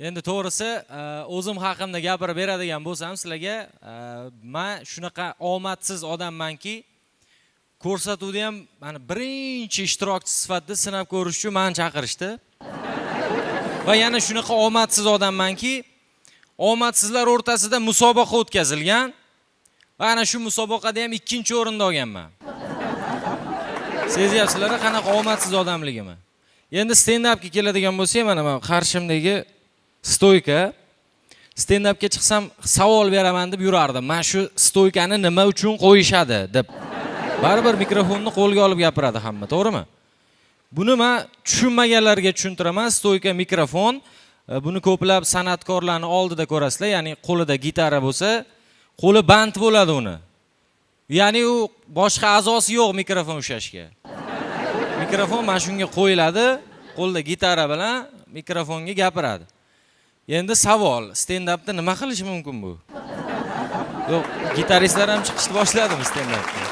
Endi to'g'risi, o'zim haqimda gapirib beradigan bo'lsam sizlarga, men shunaqa omadsiz odammanki, ko'rsatuvda ham mana birinchi ishtirokchi sifatida sinab ko'rish uchun meni chaqirishdi. Va yana shunaqa omadsiz odammanki, omadsizlar o'rtasida musobaqa o'tkazilgan. Va ana shu musobaqada ham 2-o'rinda olganman. Sezyapsizlar qanaqa omadsiz odamligimni. Endi stand-upga keladigan bo'lsak, mana men qarshimdagi stoyka. Stand-upga chiqsam savol beraman deb yurardim. Men shu stoykani nima uchun qo'yishadi deb. Baribir mikrofonni qo'lga olib gapiradi hamma, to'g'rimi? Buni men tushunmaganlarga tushuntiraman. Stoyka mikrofon. Buni ko'plab san'atkorlarning oldida ko'rasizlar, ya'ni qo'lida gitara bo'lsa, qo'li band bo'ladi uni. Ya'ni u boshqa a'zosi yo'q mikrofon ushlashga. Mikrofon mana shunga qo'yiladi, qo'lda gitara bilan mikrofonga gapiradi. Endi savol, stand-upda nima qilish mumkin bu? Yo'q, gitaristlar ham chiqishni boshladimi stand-upga?